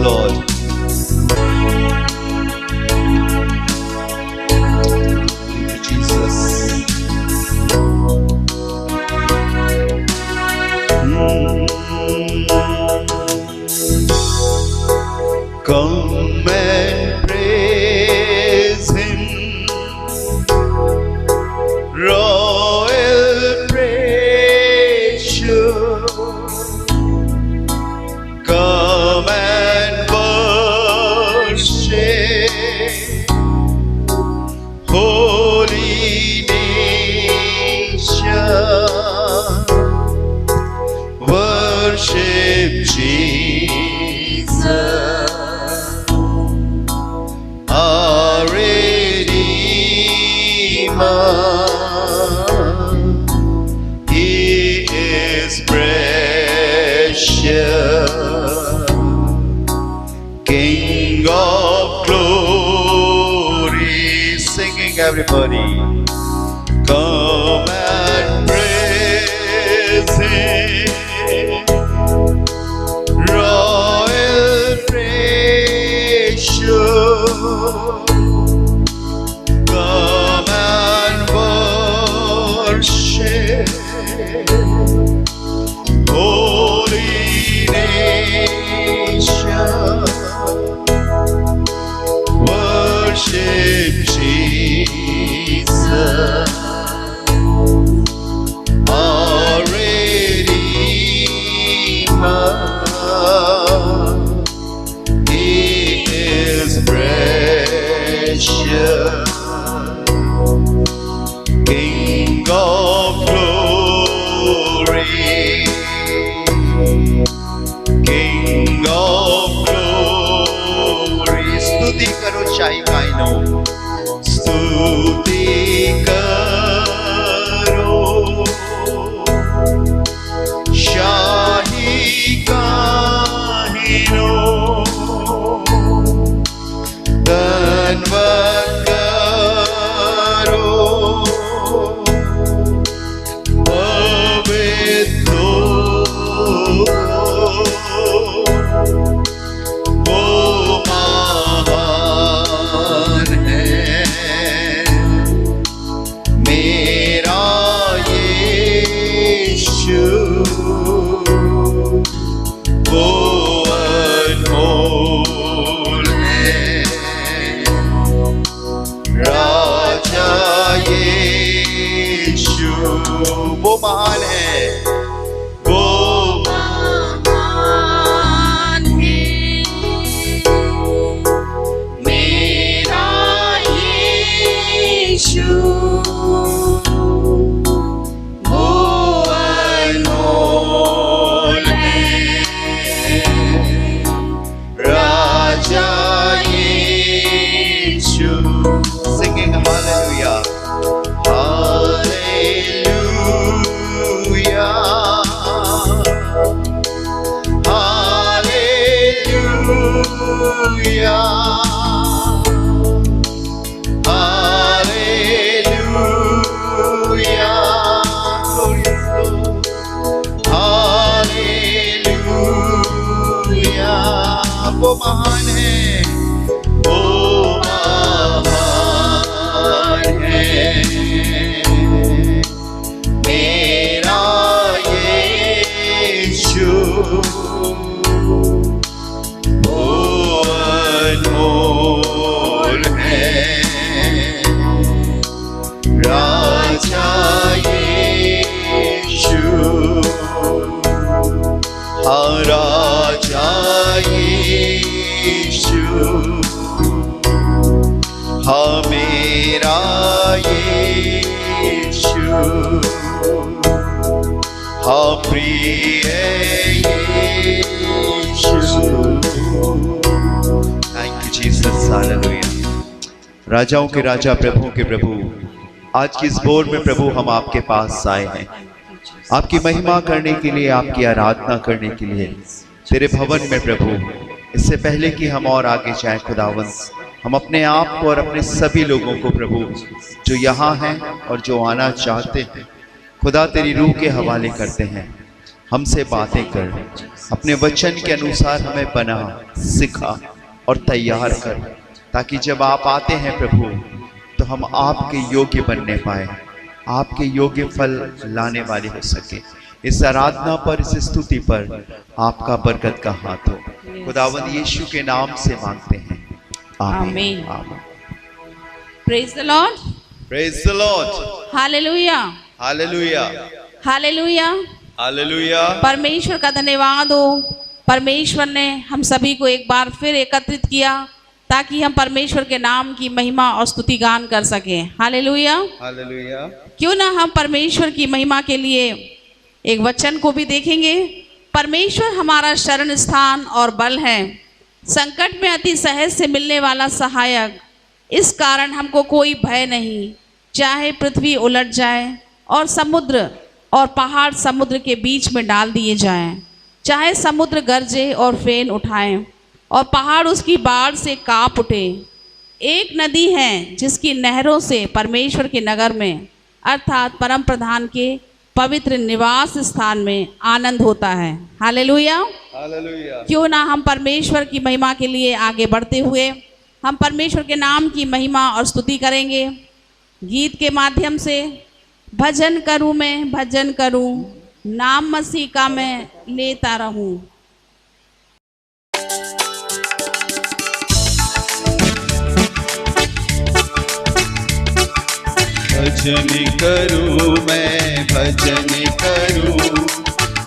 Lord. Thank you, Jesus. Come and praise Him, royal creation. Come and worship, holy nation. Worship Jesus, our Redeemer. He is precious, King of glory. Singing everybody. Come and praise Him, royal creation. Come and worship, holy nation. Worship Jesus, our Redeemer. He is precious, King of glory. King of glory. स्तुति करो शाही कायनो, स्तुति करो शाही कायनो। धन्यवाद करो पवित्र वो महान है मेरा यीशु, वो अनमोल है राजा यीशु। वो महान है, वो महान है मेरा यीशु, वो अनमोल है राजा यीशु। Singing hallelujah, hallelujah, hallelujah, hallelujah, glorious Lord, hallelujah। वो महान है, वो महान है मेरा यीशु, वो अनमोल है राजा यीशु। हाँ राजा यीशु, हाँ मेरा यीशु, हाँ प्रिय यीशु। Thank you Jesus, hallelujah. राजाओं के राजा, प्रभुओं के प्रभु, आज की इस भोर में प्रभु हम आपके पास आए हैं, आपकी महिमा करने के लिए, आपकी आराधना करने के लिए तेरे भवन में प्रभु। इससे पहले कि हम और आगे जाएं खुदावंद, हम अपने आप को और अपने सभी लोगों को प्रभु जो यहाँ हैं और जो आना चाहते हैं खुदा तेरी रूह के हवाले करते हैं। हमसे बातें कर, अपने वचन के अनुसार हमें बना, सिखा और तैयार कर, ताकि जब आप आते हैं प्रभु तो हम आपके योग्य बनने पाए, आपके योग्य फल लाने वाले हो सके। इस आराधना पर, इस स्तुति पर आपका बरकत का हाथ हो। खुदावंद यीशु के नाम से मांगते हैं, आमीन। Praise the Lord. Praise the Lord. Hallelujah. Hallelujah. Hallelujah. Hallelujah. परमेश्वर का धन्यवाद हो। परमेश्वर ने हम सभी को एक बार फिर एकत्रित किया ताकि हम परमेश्वर के नाम की महिमा और स्तुति गान कर सकें। हालेलुया। Hallelujah. क्यों ना हम परमेश्वर की महिमा के लिए एक वचन को भी देखेंगे। परमेश्वर हमारा शरण स्थान और बल है, संकट में अति सहज से मिलने वाला सहायक। इस कारण हमको कोई भय नहीं, चाहे पृथ्वी उलट जाए और समुद्र और पहाड़ समुद्र के बीच में डाल दिए जाएं, चाहे समुद्र गरजे और फेन उठाएं और पहाड़ उसकी बाढ़ से कांप उठे। एक नदी है जिसकी नहरों से परमेश्वर के नगर में अर्थात परम प्रधान के पवित्र निवास स्थान में आनंद होता है। हालेलुया। Hallelujah. क्यों ना हम परमेश्वर की महिमा के लिए आगे बढ़ते हुए हम परमेश्वर के नाम की महिमा और स्तुति करेंगे। गीत के माध्यम से भजन करूं मैं, भजन करूं, नाम मसीह का मैं लेता रहूं। भजन करूं मैं, भजन करूं,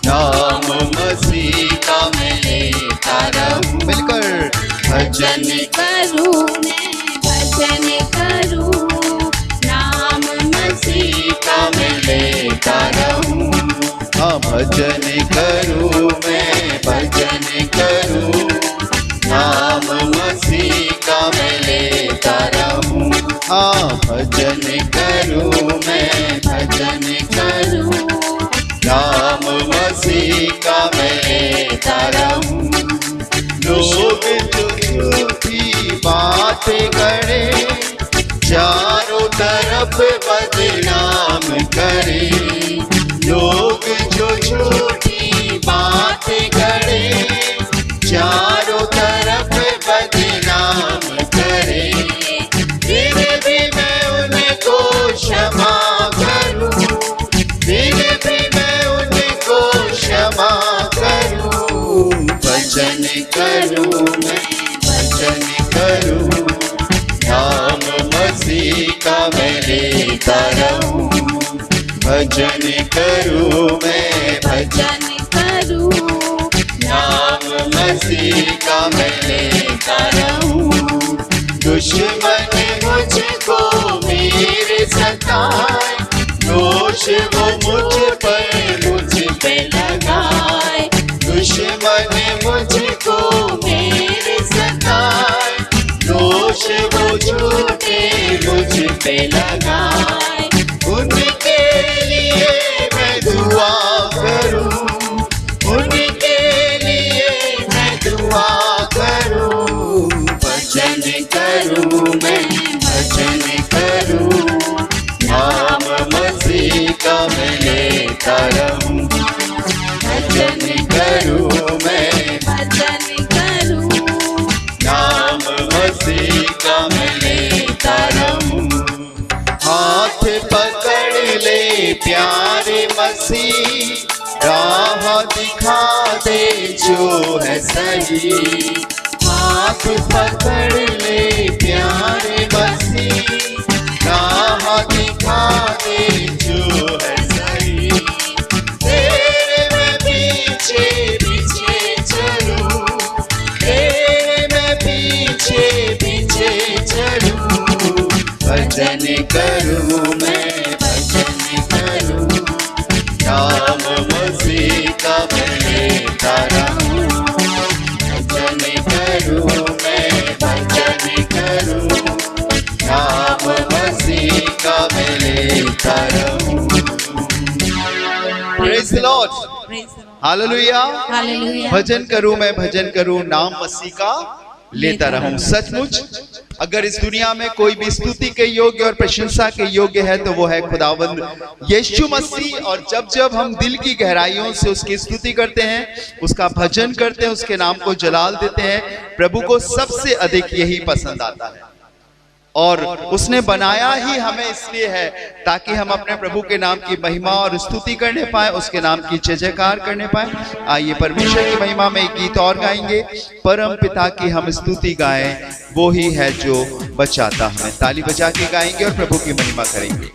नाम मसीह का मैं लेता रहूं। मिलकर भजन करूं मैं, भजन करूं, नाम मसीह का मैं लेता रहूं। हाँ, भजन करूं मैं, भजन करूं, नाम मसीह का मैं लेता रहूं। हाँ, भजन करूं मैं, भजन करूं, नाम मसीह का मैं लेता रहूं। लोग जो झूठी बातें करे, चारों तरफ बदनाम करे। लोग जो झूठी बातें करे, चारों तरफ बदनाम करे, फिर भी मैं उनको क्षमा करूं, फिर भी मैं उनको क्षमा करूं। भजन करूं मैं, भजन करूं, नाम मसीह का मैं लेता रहूं। भजन करूं मैं, भजन करूं, नाम मसीह का मैं लेता रहूं। दुश्मन मुझको मेरे सताए, दोष वो मुझ पे लगाए। दुश्मन मुझको मेरे सताए, दोष वो झूठे मुझ पे लगाए। उनके लिए मैं दुआ करूं, उनके लिए मैं दुआ करूं। भजन करूं मैं, भजन करूं, नाम मसीह का मैं लेता रहूं। भजन करूं मैं, भजन करूं, नाम मसीह का मैं लेता रहूं। हाथ पकड़ ले प्यारे मसीह, राह दिखा दे जो है सही। हाथ पकड़ ले प्यारे मसीह, राह दिखा दे जो है सही। तेरे मैं पीछे पीछे चलूं, तेरे मैं पीछे पीछे चलूं। भजन करूं मैं, भजन करूं, नाम मसीह का मैं लेता रहूं। भजन करूं मैं, भजन करूं, नाम मसीह का मैं लेता रहूं। Praise the Lord. Hallelujah. Hallelujah. भजन करूं मैं, भजन करूं, नाम मसीह का लेता रहूं। सचमुच अगर इस दुनिया में कोई भी स्तुति के योग्य और प्रशंसा के योग्य है तो वो है खुदावंद यीशु मसीह। और जब जब हम दिल की गहराइयों से उसकी स्तुति करते हैं, उसका भजन करते हैं, उसके नाम को जलाल देते हैं, प्रभु को सबसे अधिक यही पसंद आता है। और उसने बनाया ही हमें इसलिए है ताकि हम अपने प्रभु के नाम की महिमा और स्तुति करने पाए, उसके नाम की जय जयकार करने पाए। आइए परमेश्वर की महिमा में एक गीत और गाएंगे, परम पिता की हम स्तुति गाएं, वो ही है जो बचाता हमें। ताली बजा के गाएंगे और प्रभु की महिमा करेंगे।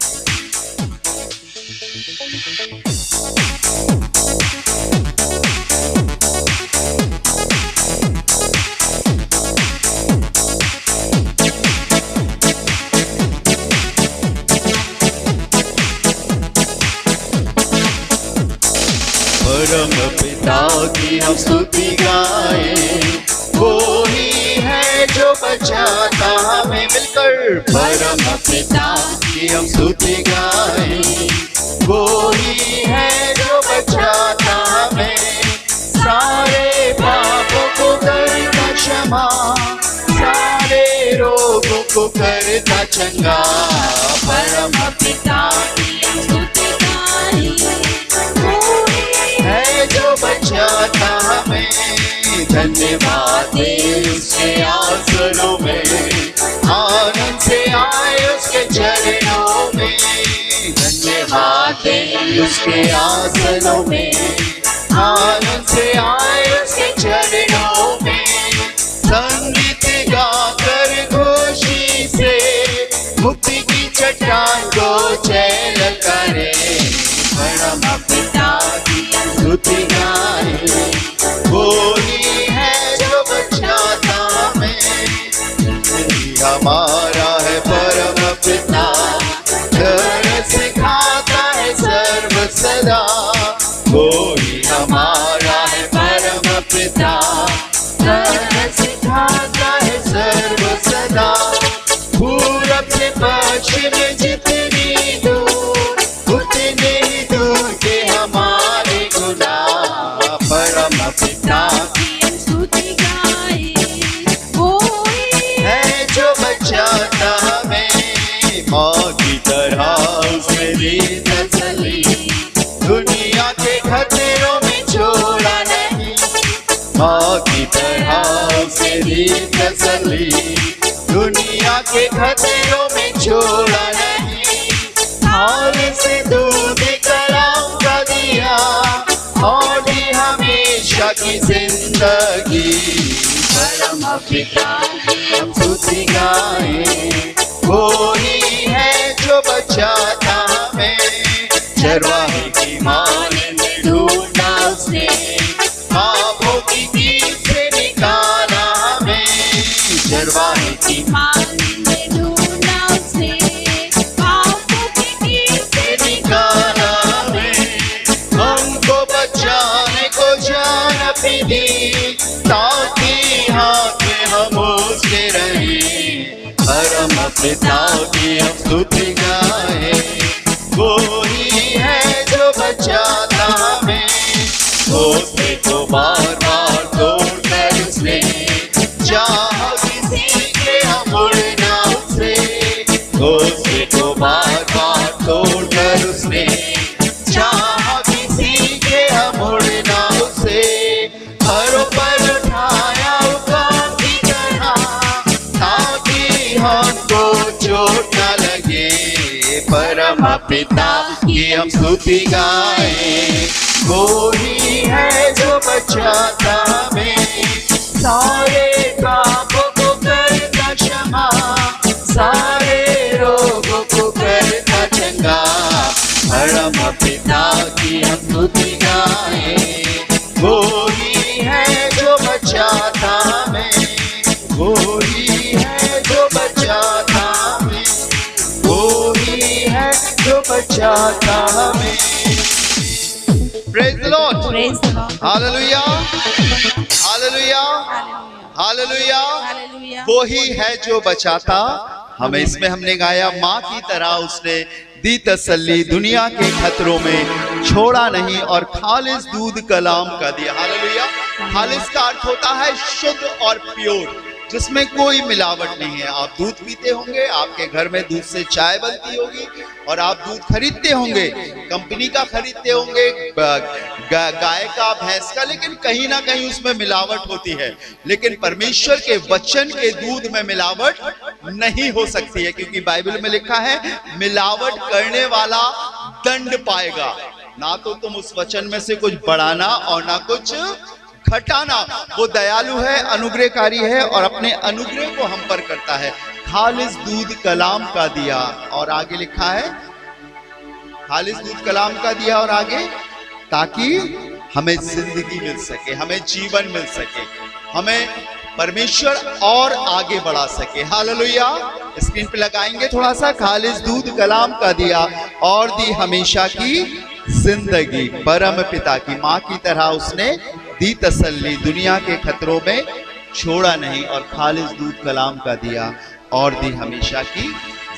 परम पिता की हम स्तुति गाएं, वो ही है जो बचाता हमें। मिलकर परम पिता की हम स्तुति गाएं, वो ही है जो बचाता हमें। सारे पापों को करता क्षमा, सारे रोगों को करता चंगा। परम पिता की हम स्तुति गाएं, है जो बचाता हमें। धन्यवाद दे उसके आसनों में, आनंद से आए उसके चरणों में। धन्यवाद दे उसके आसनों में, आनंद से आए उसके चरणों में। संगीत गाकर खुशी से मुक्ति की चट्टान को चैन करे। परम पिता की स्तुति गाएं, वो ही है जो बचाता हमें। हमारा है परम पिता, धर्म सिखाता है सर्व सदा। वो ही हमारा है परम पिता, धर्म सिखाता है सर्व सदा। पूरब से पश्चिम जितनी दूर, उतने ही दूर के हमारे गुनाह। परम पिता की हम स्तुति गाएं, वो ही है जो बचाता हमें। माँ की तरह उसने दी तसल्ली, दुनिया के खतरों में छोड़ा नहीं। माँ की तरह उसने दी तसल्ली, दुनिया के खतरों में छोड़ा नहीं। हाल से दूध कलाम का दिया और दी हमेशा की जिंदगी। परम पिता की हम स्तुति गाएं, वो ही है जो बचाता हमें। चरवाहे की मान में ढूंढा उसने, पापों की कील से निकाला हमें। चरवाहे की मान में ढूंढा उसने, पापों की कील से निकाला हमें। हमको बचाने को जान अपनी दी, ताकि हाथ में हम उसके रहें। परम पिता की हम स्तुति गाएं, वो ही है जो बचाता हमें। धोखे को बार बार तोड़कर उसने, चाह किसी के हम उड़ना उससे। धोखे को बार बार तोड़कर उसने, चाह किसी के हम उड़ना उससे। हरों पर उठाया उकाब की तरह, ताकि हमको चोट न लगे। परम पिता की हम स्तुति गाएं, वो ही है जो बचाता हमें। सारे पापों को करता क्षमा, सारे रोगों को करता चंगा। परम पिता की हम स्तुति गाएं, वो ही है जो बचाता हमें। वो ही है जो बचाता हमें, वो ही है जो बचाता हमें। Praise the Lord. Praise the Lord. Hallelujah. Hallelujah. Hallelujah. Hallelujah. वो ही है जो बचाता हमें। इसमें हमने गाया, माँ की तरह उसने दी तसल्ली, दुनिया के खतरों में छोड़ा नहीं और खालिस दूध कलाम का दिया। हालेलुया। खालिस का अर्थ होता है शुद्ध और प्योर। जिसमें कोई मिलावट नहीं है। आप दूध पीते होंगे, आपके घर में दूध से चाय बनती होगी और आप दूध खरीदते होंगे, कंपनी का खरीदते होंगे, गाय का, भैंस का, लेकिन कहीं ना कहीं उसमें मिलावट होती है। लेकिन परमेश्वर के वचन के दूध में मिलावट नहीं हो सकती है, क्योंकि बाइबल में लिखा है मिलावट करने वाला दंड पाएगा। ना तो तुम उस वचन में से कुछ बढ़ाना और ना कुछ घटाना। वो दयालु है, अनुग्रहकारी है और अपने अनुग्रह को हम पर करता है। खालिस दूध कलाम का दिया और आगे लिखा है, खालिस दूध कलाम का दिया और आगे, ताकि हमें जिंदगी मिल सके, हमें जीवन मिल सके, हमें परमेश्वर और आगे बढ़ा सके। हालेलुया। स्क्रीन पे लगाएंगे थोड़ा सा, खालिस दूध कलाम का दिया और दी हमेशा की जिंदगी। परम पिता की माँ की तरह उसने दी तसल्ली, दुनिया के खतरों में छोड़ा नहीं और खालिस दूध कलाम का दिया और दी हमेशा की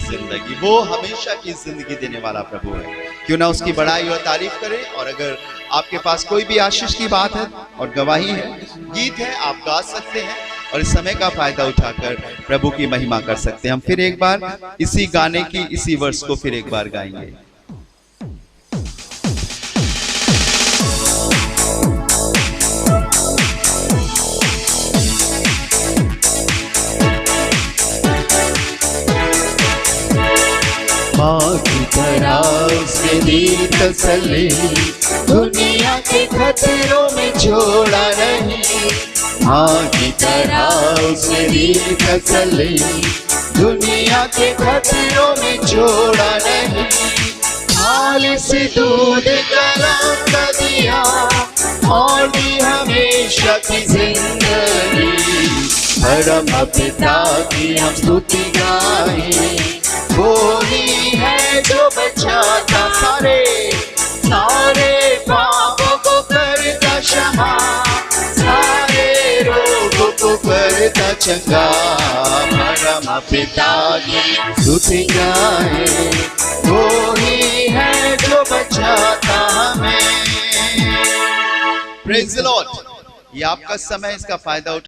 जिंदगी। वो हमेशा की जिंदगी देने वाला प्रभु है। क्यों ना उसकी बड़ाई और तारीफ करें। और अगर आपके पास कोई भी आशीष की बात है और गवाही है, गीत है, आप गा सकते हैं और इस समय का फायदा उठाकर प्रभु की महिमा कर सकते हैं। हम फिर एक बार इसी गाने की इसी वर्ष को फिर एक बार गाएंगे। माँ की तरह उसने दी तसल्ली, दुनिया के खतरों में छोड़ा नहीं। माँ की तरह उसने दी तसल्ली, दुनिया के खतरों में छोड़ा नहीं। खालिस दूध कलाम का दिया और दी हमेशा की जिंदगी। परम पिता की हम स्तुति गाएं, वो ही है जो बचाता सारे पापों को करता क्षमा, सारे रोगों को करता चंगा। परम पिता की स्तुति गाएं, वो ही है जो बचाता हमें। Praise the Lord. ये आपका समय, इसका फायदा उठा